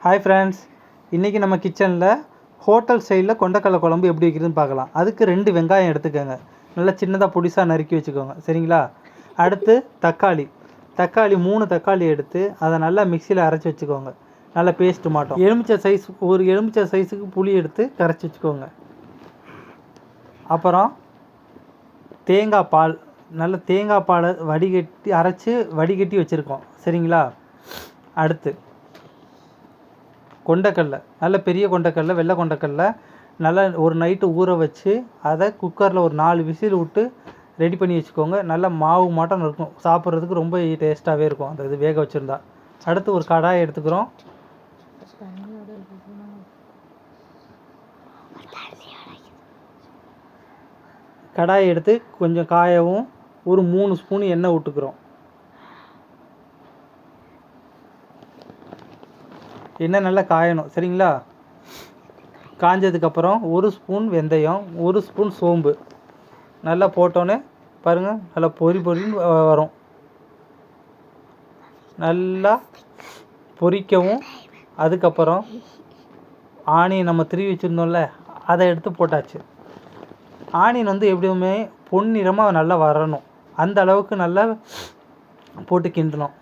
Hi friends, இன்றைக்கி நம்ம கிச்சனில் ஹோட்டல் ஸ்டைலில் கொண்டக்கடலை குழம்பு எப்படி வைக்கிறதுன்னு பார்க்கலாம். அதுக்கு 2 வெங்காயம் எடுத்துக்கோங்க, நல்லா சின்னதாக பொடிசாக நறுக்கி வச்சுக்கோங்க, சரிங்களா. அடுத்து தக்காளி 3 தக்காளி எடுத்து அதை நல்லா மிக்சியில் அரைச்சி வச்சுக்கோங்க, நல்லா பேஸ்ட்டு மாட்டோம். ஒரு எலுமிச்சை சைஸுக்கு புளி எடுத்து கரைச்சி வச்சுக்கோங்க. அப்புறம் தேங்காய் பால், நல்ல தேங்காய் பாலை வடிகட்டி வச்சுருக்கோம், சரிங்களா. அடுத்து கொண்டக்கடலை, நல்ல பெரிய கொண்டக்கடலை, வெள்ளை கொண்டக்கடலை நல்லா ஒரு நைட்டு ஊற வச்சு அதை குக்கரில் ஒரு 4 விசில் விட்டு ரெடி பண்ணி வச்சுக்கோங்க. நல்லா மாவு மாட்டம் இருக்கும், சாப்பிட்றதுக்கு ரொம்ப டேஸ்ட்டாகவே இருக்கும் அந்த இது வேக வச்சுருந்தா. அடுத்து ஒரு கடாய் எடுத்துக்கிறோம். கடாயை எடுத்து கொஞ்சம் காயவும் ஒரு 3 ஸ்பூன் எண்ணெய் விட்டுக்கிறோம். எண்ணெய் நல்லா காயணும், சரிங்களா. காஞ்சதுக்கப்புறம் 1 ஸ்பூன் வெந்தயம், 1 ஸ்பூன் சோம்பு நல்லா போட்டோன்னே பாருங்கள், நல்லா பொரின்னு வரும். நல்லா பொரிக்கவும் அதுக்கப்புறம் ஆனியன் நம்ம திருவி வச்சுருந்தோம்ல அதை எடுத்து போட்டாச்சு. ஆனியன் எப்படியுமே பொன்னிறமாக நல்லா வரணும், அந்த அளவுக்கு நல்லா போட்டு கிண்டணும்.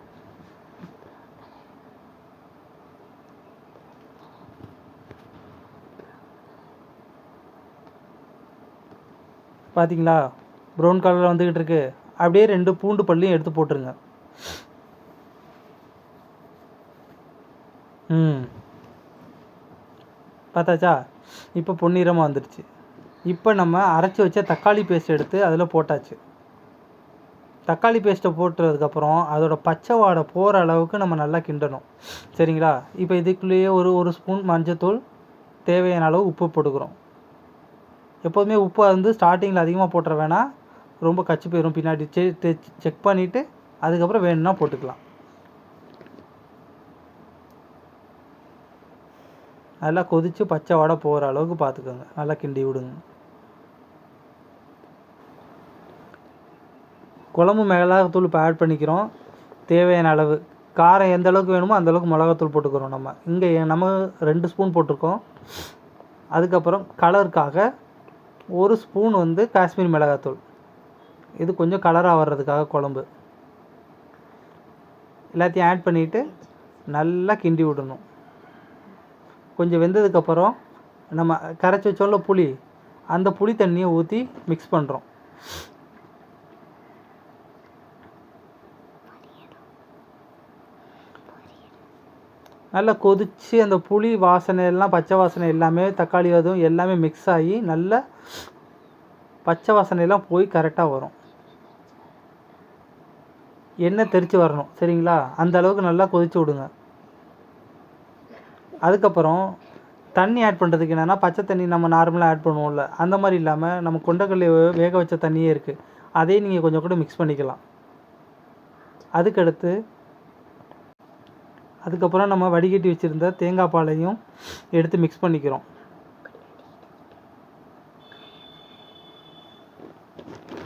பார்த்தீங்களா, ப்ரௌன் கலரில் வந்துக்கிட்டு இருக்கு. அப்படியே 2 பூண்டு பல்லையும் எடுத்து போட்டுருங்க. பார்த்தாச்சா, இப்போ பொன்னிறமாக வந்துடுச்சு. இப்போ நம்ம அரைச்சி வச்ச தக்காளி பேஸ்ட் எடுத்து அதில் போட்டாச்சு. தக்காளி பேஸ்ட்டை போட்டதுக்கப்புறம் அதோட பச்சை வாடை போகிற அளவுக்கு நம்ம நல்லா கிண்டணும், சரிங்களா. இப்போ இதுக்குள்ளேயே ஒரு ஸ்பூன் மஞ்சத்தூள், தேவையான அளவு உப்பு போட்டுக்கிறோம். எப்போதுமே உப்பு ஸ்டார்டிங்கில் அதிகமாக போட்டுற வேணாம், ரொம்ப கச்சி போயிடும். பின்னாடி செக் பண்ணிவிட்டு அதுக்கப்புறம் வேணும்னா போட்டுக்கலாம். நல்லா கொதித்து பச்சை வாடை போகிற அளவுக்கு பார்த்துக்கோங்க, நல்லா கிண்டி விடுங்க. குழம்பு மிளகாத்தூள் இப்போ ஆட் பண்ணிக்கிறோம். தேவையான அளவு காரம் எந்த அளவுக்கு வேணுமோ அந்தளவுக்கு மிளகாத்தூள் போட்டுக்கிறோம். நம்ம 2 ஸ்பூன் போட்டிருக்கோம். அதுக்கப்புறம் கலருக்காக 1 ஸ்பூன் காஷ்மீர் மிளகாத்தூள், இது கொஞ்சம் கலராக வர்றதுக்காக குழம்பு. எல்லாத்தையும் ஆட் பண்ணிவிட்டு நல்லா கிண்டி விடணும். கொஞ்சம் வெந்ததுக்கப்புறம் நம்ம கரைச்சி வச்சோம்ல புளி, அந்த புளி தண்ணியை ஊற்றி மிக்ஸ் பண்ணுறோம். நல்லா கொதித்து அந்த புளி வாசனை எல்லாம், பச்சை வாசனை எல்லாமே, தக்காளி அதுவும் எல்லாமே மிக்ஸ் ஆகி நல்லா பச்சை வாசனையெல்லாம் போய் கரெக்டாக வரும். எண்ணெய் தெரித்து வரணும், சரிங்களா. அந்த அளவுக்கு நல்லா கொதித்து விடுங்க. அதுக்கப்புறம் தண்ணி ஆட் பண்ணுறதுக்கு என்னென்னா, பச்சை தண்ணி நம்ம நார்மலாக ஆட் பண்ணுவோம்ல, அந்த மாதிரி இல்லாமல் நம்ம கொண்டக்கடலை வேக வச்ச தண்ணியே இருக்குது, அதையும் நீங்கள் கொஞ்சம் கூட மிக்ஸ் பண்ணிக்கலாம். அதுக்கப்புறம் நம்ம வடிகட்டி வச்சுருந்த தேங்காய் பாலையும் எடுத்து மிக்ஸ் பண்ணிக்கிறோம்.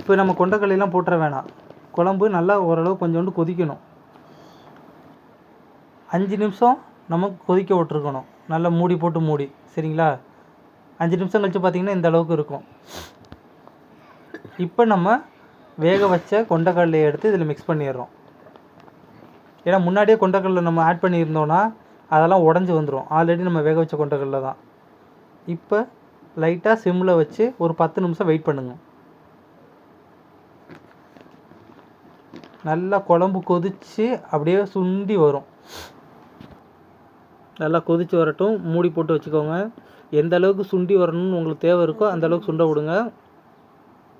இப்போ நம்ம கொண்டக்கடலையெல்லாம் போட்டுற வேணாம், குழம்பு நல்லா ஓரளவு கொஞ்சோண்டு கொதிக்கணும். 5 நிமிஷம் நம்ம கொதிக்க விட்டுருக்கணும், நல்லா மூடி போட்டு, சரிங்களா. 5 நிமிஷம் கழித்து பார்த்திங்கன்னா இந்த அளவுக்கு இருக்கும். இப்போ நம்ம வேக வச்ச கொண்டக்கடலையை எடுத்து இதில் மிக்ஸ் பண்ணிடுறோம். ஏன்னா முன்னாடியே கொண்டக்கடலை நம்ம ஆட் பண்ணியிருந்தோன்னா அதெல்லாம் உடஞ்சி வந்துடும், ஆல்ரெடி நம்ம வேக வச்ச கொண்டக்கடலை தான். இப்போ லைட்டாக சிம்மில் வச்சு ஒரு 10 நிமிஷம் வெயிட் பண்ணுங்கள். நல்லா குழம்பு கொதித்து அப்படியே சுண்டி வரும். நல்லா கொதித்து வரட்டும், மூடி போட்டு வச்சுக்கோங்க. எந்த அளவுக்கு சுண்டி வரணும்னு உங்களுக்கு தேவை இருக்கோ அந்த அளவுக்கு சுண்ட விடுங்க.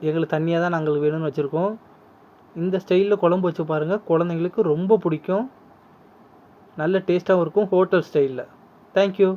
எங்களுக்கு தண்ணியாக தான் நாங்கள் வேணும்னு வச்சுருக்கோம். இந்த ஸ்டைலில் குழம்பு வச்சு பாருங்கள், குழந்தைங்களுக்கு ரொம்ப பிடிக்கும், நல்ல டேஸ்ட்டாகவும் இருக்கும், ஹோட்டல் ஸ்டைலில். தேங்க்யூ.